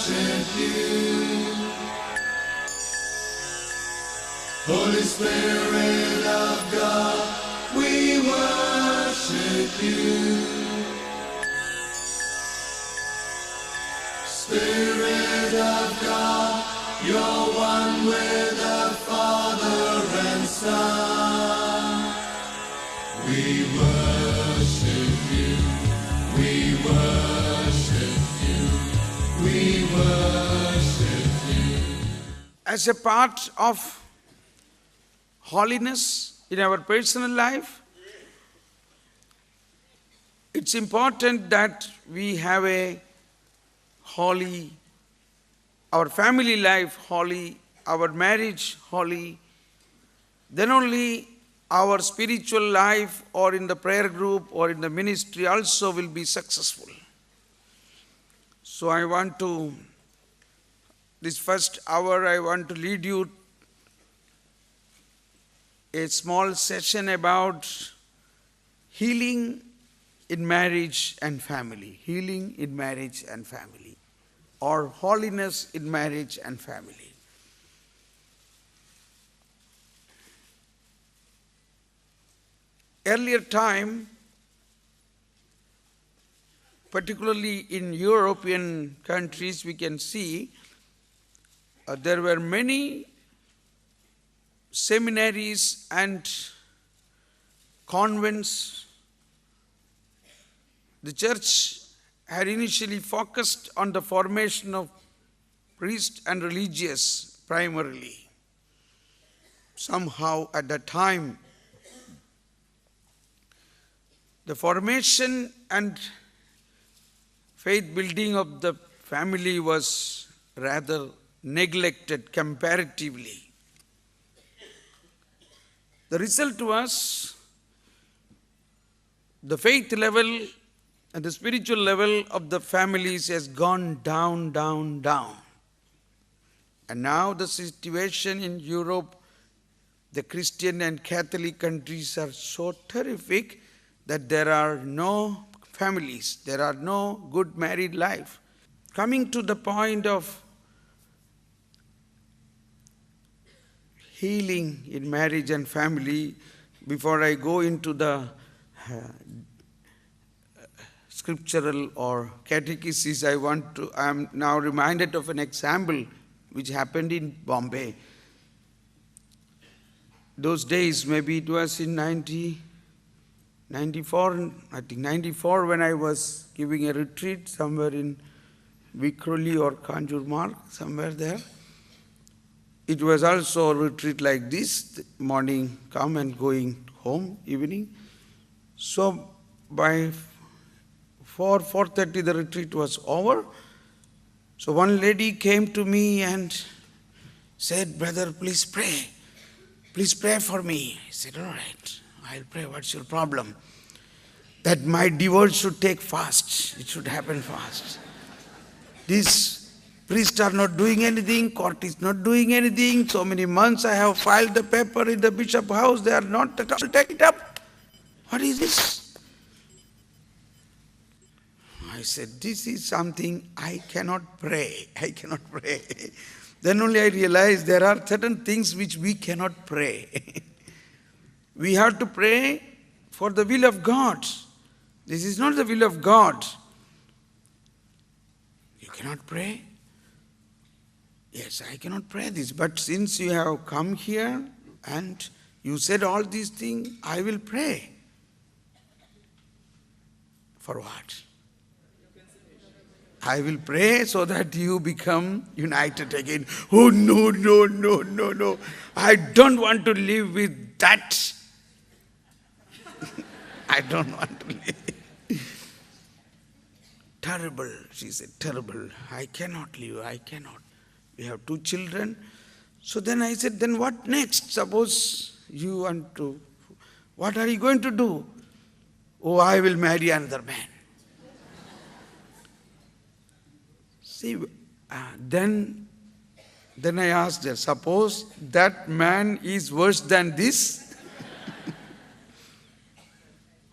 worship you. Holy Spirit of God, we worship you. Spirit of God, you're one with the Father and Son. We worship you, we worship you, we worship you. As a part of holiness in our personal life, it's important that we have a holy, our family life holy, our marriage holy. Then only our spiritual life or in the prayer group or in the ministry also will be successful. So I want to, this first hour I want to lead you a small session about healing in marriage and family. Healing in marriage and family, or holiness in marriage and family. Earlier time, particularly in European countries, we can see there were many seminaries and convents. The church had initially focused on the formation of priests and religious primarily. Somehow at that time, the formation and faith building of the family was rather neglected comparatively. The result was the faith level and the spiritual level of the families has gone down, down, down. And now the situation in Europe, the Christian and Catholic countries are so terrific that there are no families, there are no good married life. Coming to the point of healing in marriage and family, before I go into the scriptural or catechesis, I am now reminded of an example which happened in Bombay. Those days, maybe it was in 94 when I was giving a retreat somewhere in Vikhroli or Kanjurmarg, somewhere there. It was also a retreat like this, morning come and going home, evening. So by 4:30 the retreat was over. So one lady came to me and said, "Brother, please pray. Please pray for me." I said, "All right, I'll pray. What's your problem?" "That my divorce should take fast. It should happen fast. These priests are not doing anything, court is not doing anything. So many months I have filed the paper in the bishop house. They are not at all taking it up. What is this?" I said, "This is something I cannot pray. I cannot pray." Then only I realized there are certain things which we cannot pray. We have to pray for the will of God. This is not the will of God. You cannot pray? Yes, I cannot pray this. But since you have come here and you said all these things, I will pray. For what? I will pray so that you become united again. Oh, no, no, no, no, no. I don't want to live with that. I don't want to live. Terrible, she said, terrible. I cannot live, I cannot. We have 2 children. So then I said, then what next? Suppose you want to, what are you going to do? Oh, I will marry another man. See, then I asked her, suppose that man is worse than this?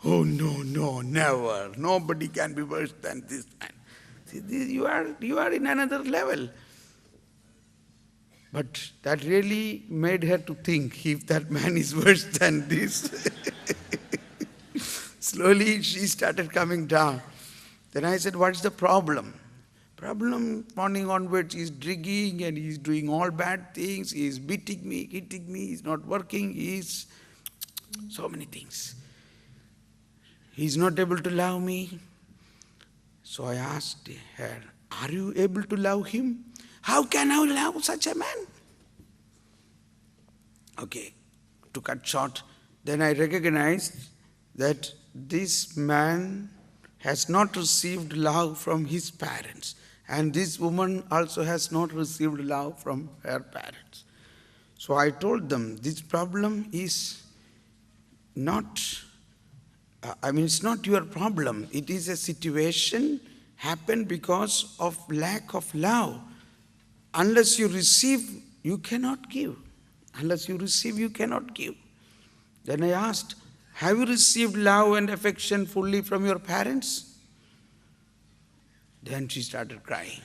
Oh, no, no, never. Nobody can be worse than this man. You are in another level. But that really made her to think, if that man is worse than this. Slowly she started coming down. Then I said, what's the problem? Problem, morning onwards, he's drinking and he's doing all bad things. He's beating me, hitting me, he's not working, he's so many things. He's not able to love me. So I asked her, are you able to love him? How can I love such a man? Okay, to cut short, then I recognized that this man has not received love from his parents. And this woman also has not received love from her parents. So I told them, this problem is not, it's not your problem. It is a situation happened because of lack of love. Unless you receive, you cannot give. Unless you receive, you cannot give. Then I asked, have you received love and affection fully from your parents? Then she started crying.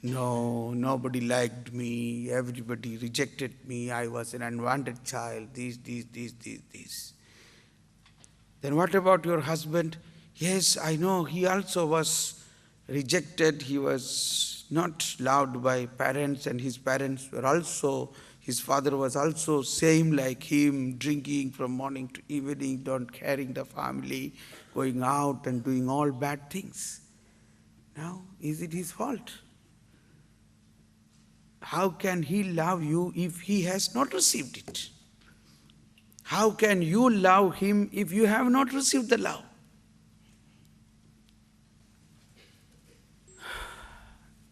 No, nobody liked me. Everybody rejected me. I was an unwanted child. This. Then what about your husband? Yes, I know. He also was rejected. He was not loved by parents, and his parents were also, his father was also same like him, drinking from morning to evening, not caring the family, going out and doing all bad things. Now, is it his fault? How can he love you if he has not received it? How can you love him if you have not received the love?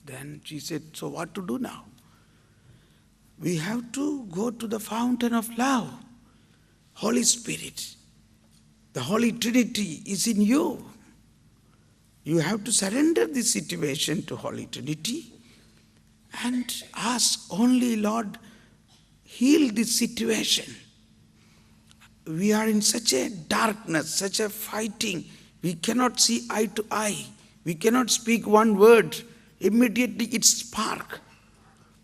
Then she said, so what to do now? We have to go to the fountain of love. Holy Spirit, the Holy Trinity is in you. You have to surrender this situation to Holy Trinity and ask only, Lord, heal this situation. We are in such a darkness, such a fighting. We cannot see eye to eye. We cannot speak one word. Immediately it spark.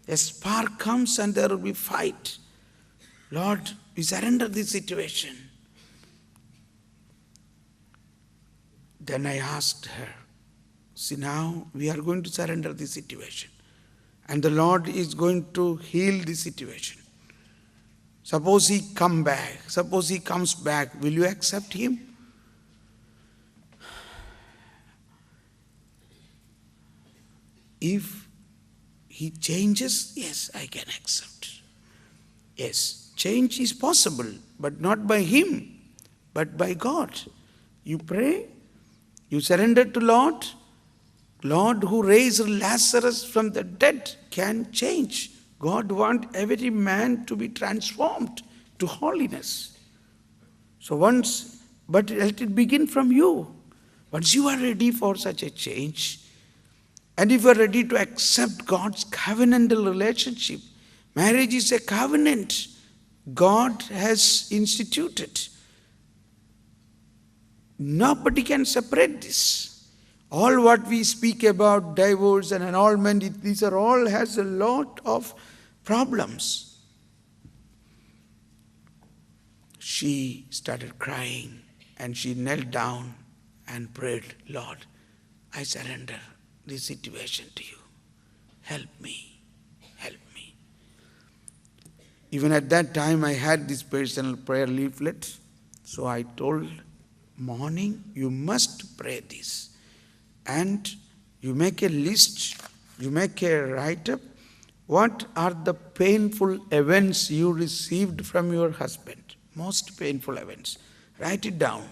A spark comes and there will be fight. Lord, we surrender this situation. Then I asked her, see, now we are going to surrender this situation. And the Lord is going to heal this situation. Suppose he comes back, will you accept him? If he changes, yes, I can accept. Yes, change is possible, but not by him, but by God. You pray, you surrender to Lord. Lord who raised Lazarus from the dead can change. God wants every man to be transformed to holiness. So but let it begin from you. Once you are ready for such a change, and if you are ready to accept God's covenantal relationship, marriage is a covenant God has instituted. Nobody can separate this. All what we speak about, divorce and annulment, these are all has a lot of problems. She started crying and she knelt down and prayed, Lord, I surrender this situation to you. Help me, help me. Even at that time I had this personal prayer leaflet. So I told, morning you must pray this. And you make a list, you make a write-up. What are the painful events you received from your husband? Most painful events. Write it down.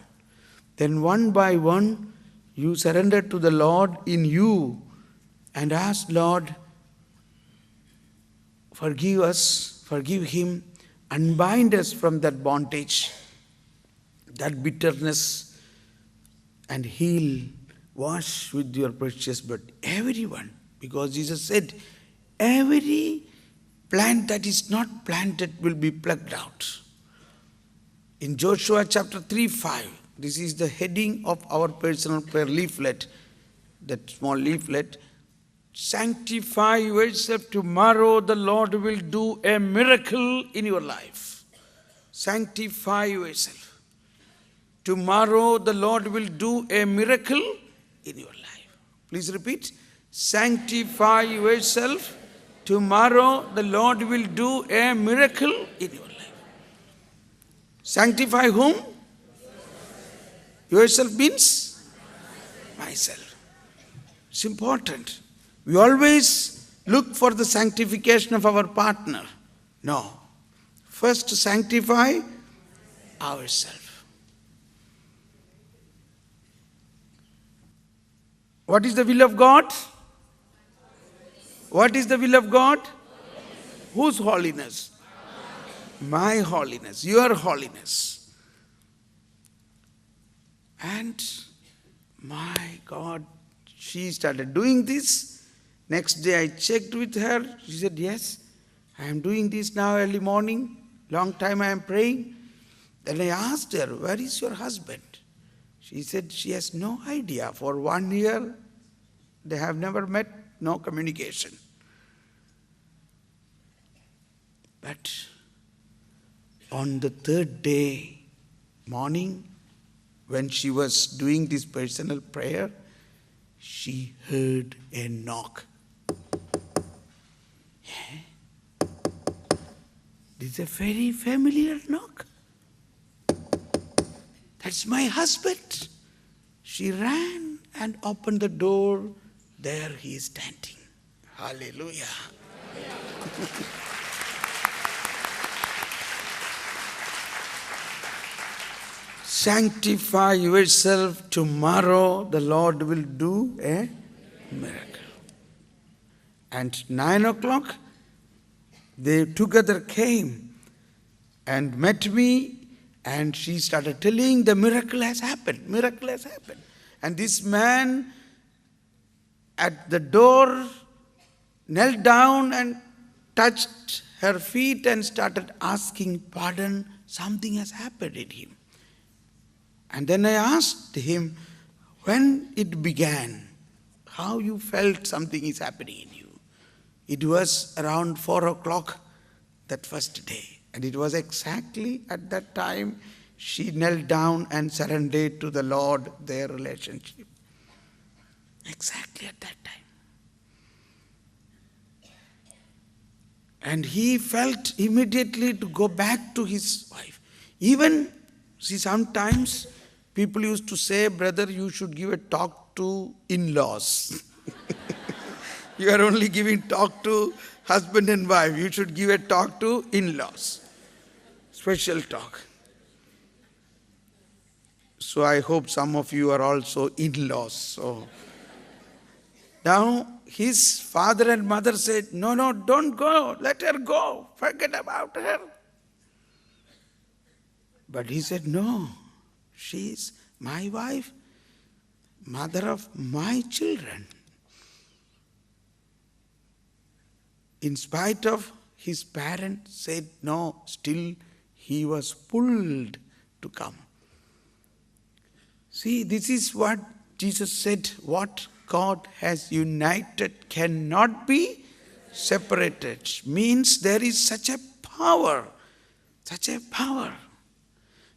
Then one by one, you surrender to the Lord in you and ask, Lord, forgive us, forgive him, unbind us from that bondage, that bitterness, and heal, wash with your precious blood. Everyone, because Jesus said, every plant that is not planted will be plucked out. In Joshua chapter 3:5, this is the heading of our personal prayer leaflet. that small leaflet, sanctify yourself, tomorrow the Lord will do a miracle in your life. Sanctify yourself. Tomorrow the Lord will do a miracle in your life. Please repeat. Sanctify yourself. Tomorrow the Lord will do a miracle in your life. Sanctify whom? Yourself means? Myself. It's important. We always look for the sanctification of our partner. No. First sanctify ourselves. What is the will of God? What is the will of God? Whose holiness? My holiness, your holiness. And my God, she started doing this. Next day I checked with her. She said, yes, I am doing this now early morning. Long time I am praying. Then I asked her, where is your husband? She said she has no idea. For 1 year, they have never met, no communication. But on the third day morning, when she was doing this personal prayer, she heard a knock. Yeah. This is a very familiar knock. That's my husband. She ran and opened the door. There he is standing. Hallelujah. Sanctify yourself. Tomorrow the Lord will do a miracle. And 9 o'clock, they together came and met me. And she started telling the miracle has happened. Miracle has happened. And this man at the door knelt down and touched her feet and started asking pardon. Something has happened in him. And then I asked him when it began, how you felt something is happening in you. It was around 4 o'clock that first day. And it was exactly at that time she knelt down and surrendered to the Lord their relationship. Exactly at that time. And he felt immediately to go back to his wife. Even, see, sometimes people used to say, brother, you should give a talk to in-laws. You are only giving talk to husband and wife. You should give a talk to in-laws. Special talk. So I hope some of you are also in-laws. So now his father and mother said, no, don't go. Let her go. Forget about her. But he said, no, she is my wife, mother of my children. In spite of his parents said no, still he was pulled to come. See, this is what Jesus said, what God has united cannot be separated. Means there is such a power.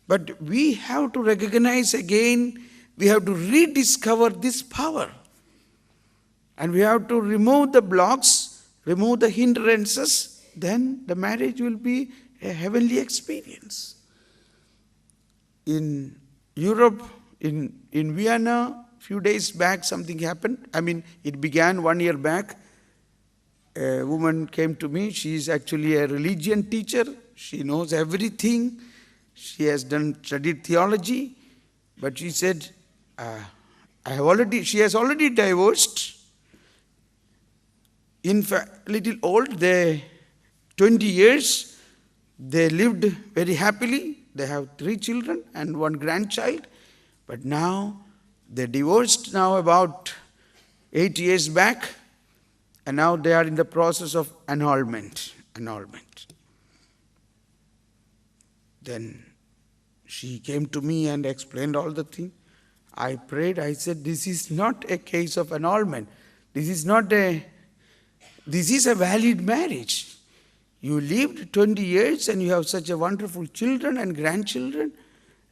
But we have to recognize again, we have to rediscover this power. And we have to remove the blocks, remove the hindrances, then the marriage will be a heavenly experience. In Europe, in Vienna, few days back something happened. It began 1 year back. A woman came to me. She is actually a religion teacher. She knows everything. She has studied theology. But she said, she has already divorced. In fact, little old, 20 years, they lived very happily. They have 3 children and 1 grandchild. But now, they divorced now about 8 years back. And now they are in the process of annulment. Then she came to me and explained all the things. I prayed, I said, this is not a case of annulment. This is a valid marriage. You lived 20 years and you have such a wonderful children and grandchildren,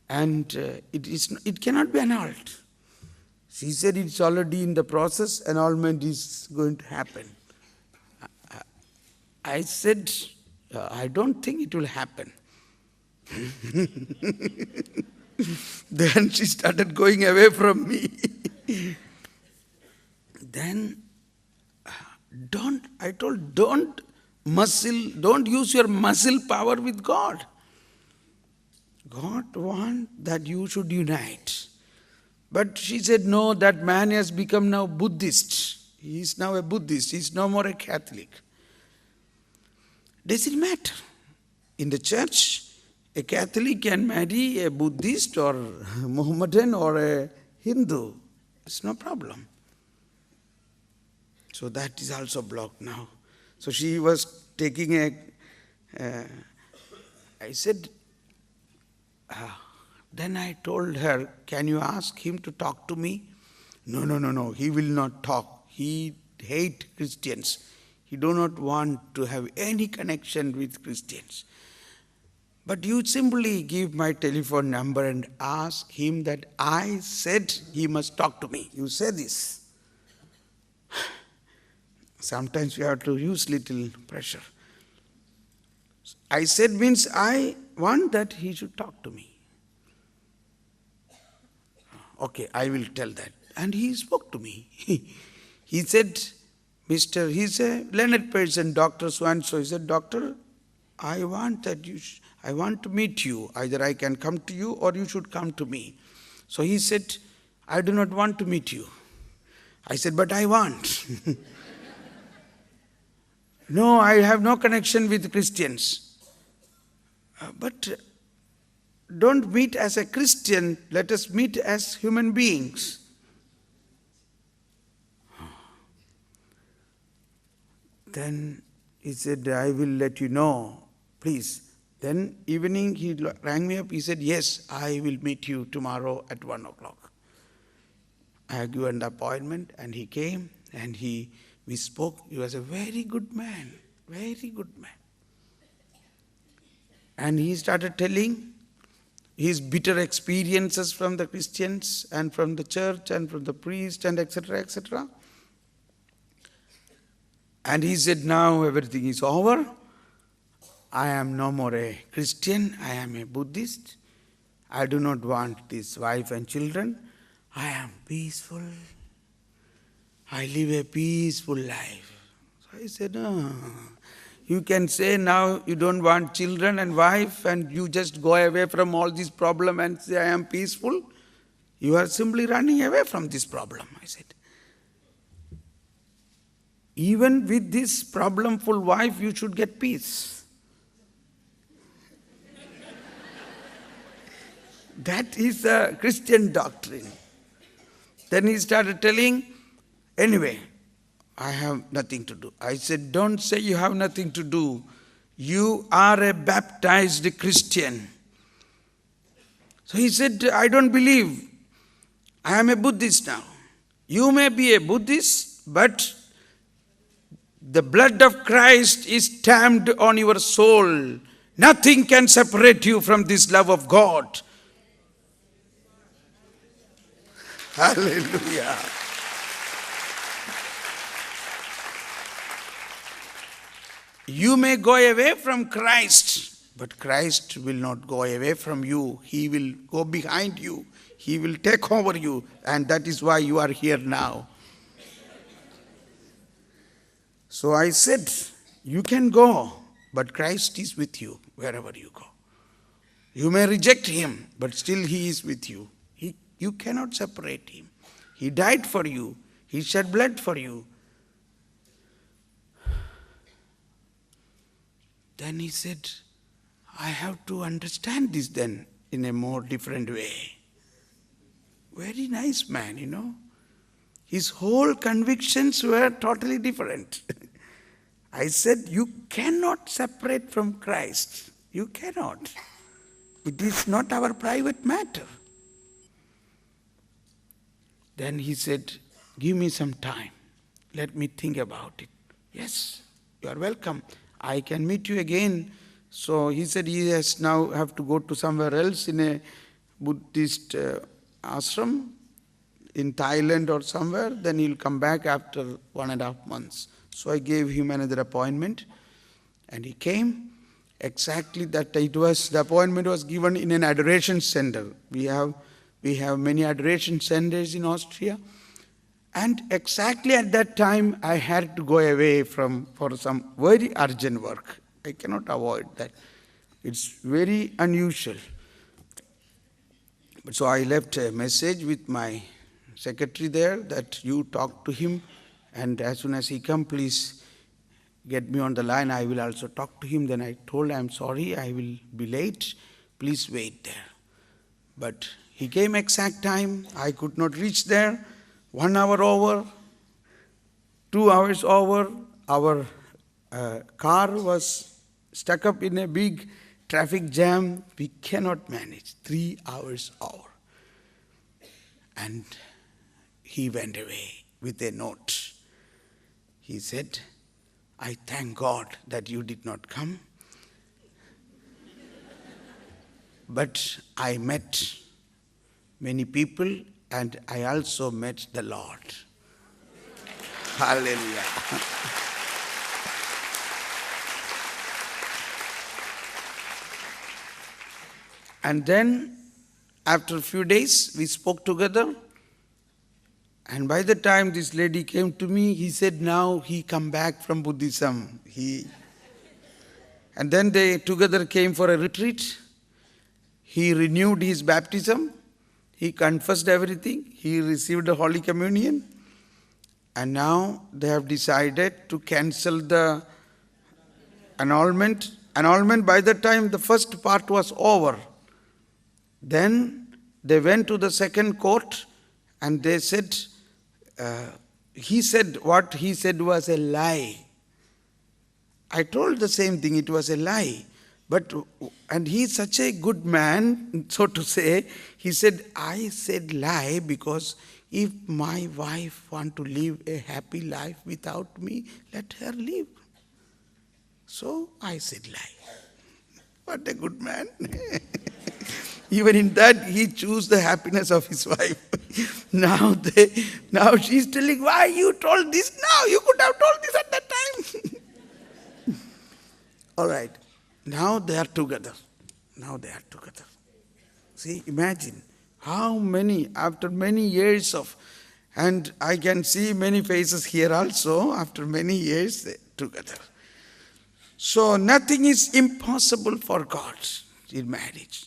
and it cannot be annulled. She said it's already in the process, annulment is going to happen. I said, I don't think it will happen. Then she started going away from me. Then, don't use your muscle power with God. God wants that you should unite. But she said, no, that man has become now Buddhist. He is now a Buddhist. He is no more a Catholic. Does it matter? In the church, a Catholic can marry a Buddhist or Mohammedan or a Hindu. It's no problem. So that is also blocked now. So she was taking I said, then I told her, can you ask him to talk to me? No, he will not talk. He hates Christians. He do not want to have any connection with Christians. But you simply give my telephone number and ask him that I said he must talk to me. You say this. Sometimes we have to use little pressure. I said means I want that he should talk to me. Okay, I will tell that. And he spoke to me. He said, he's a learned person, Dr. So-and-so. He said, Doctor, I want to meet you. Either I can come to you or you should come to me. So he said, I do not want to meet you. I said, but I want. No, I have no connection with Christians. But don't meet as a Christian. Let us meet as human beings. Then he said, I will let you know, please. Then evening he rang me up. He said, yes, I will meet you tomorrow at 1 o'clock. I have given the appointment, and he came and we spoke. He was a very good man, very good man. And he started telling his bitter experiences from the Christians and from the church and from the priest and etc., etc. And he said, now everything is over. I am no more a Christian. I am a Buddhist. I do not want this wife and children. I am peaceful. I live a peaceful life. So I said, no. You can say now you don't want children and wife and you just go away from all this problem and say, I am peaceful. You are simply running away from this problem, I said. Even with this problemful wife, you should get peace. That is a Christian doctrine. Then he started telling, anyway, I have nothing to do. I said, don't say you have nothing to do. You are a baptized Christian. So he said, I don't believe. I am a Buddhist now. You may be a Buddhist, but the blood of Christ is stamped on your soul. Nothing can separate you from this love of God. Hallelujah. You may go away from Christ, but Christ will not go away from you. He will go behind you. He will take over you, and that is why you are here now. So I said, you can go, but Christ is with you wherever you go. You may reject him, but still he is with you. You cannot separate him. He died for you. He shed blood for you. Then he said, I have to understand this then in a more different way. Very nice man, you know. His whole convictions were totally different. I said, you cannot separate from Christ. You cannot. It is not our private matter. Then he said, give me some time. Let me think about it. Yes, you are welcome. I can meet you again. So he said he has now have to go to somewhere else in a Buddhist ashram in Thailand or somewhere. Then he'll come back after 1.5 months. So I gave him another appointment, and he came. Exactly that the appointment was given in an adoration center. We have many adoration centers in Austria. And exactly at that time, I had to go away for some very urgent work. I cannot avoid that. It's very unusual. But so I left a message with my secretary there that you talk to him, and as soon as he comes, please get me on the line. I will also talk to him. Then I told, I'm sorry, I will be late. Please wait there. But he came exact time. I could not reach there. 1 hour over, 2 hours over, our car was stuck up in a big traffic jam. We cannot manage. 3 hours over. And he went away with a note. He said, I thank God that you did not come. But I met many people, and I also met the Lord. Hallelujah. And then, after a few days, we spoke together. And by the time this lady came to me, he said now he come back from Buddhism. And then they together came for a retreat. He renewed his baptism. He confessed everything. He received the Holy Communion. And now they have decided to cancel the annulment. Annulment, by the time the first part was over. Then they went to the second court and they said, he said what he said was a lie. I told the same thing, it was a lie. And he's such a good man, so to say. He said, I said lie because if my wife want to live a happy life without me, let her live. So I said lie. What a good man. Even in that, he chose the happiness of his wife. Now she's telling, why you told this now? You could have told this at that time. All right. Now they are together. See, imagine how many, after many years of, and I can see many faces here also, after many years together. So nothing is impossible for God in marriage.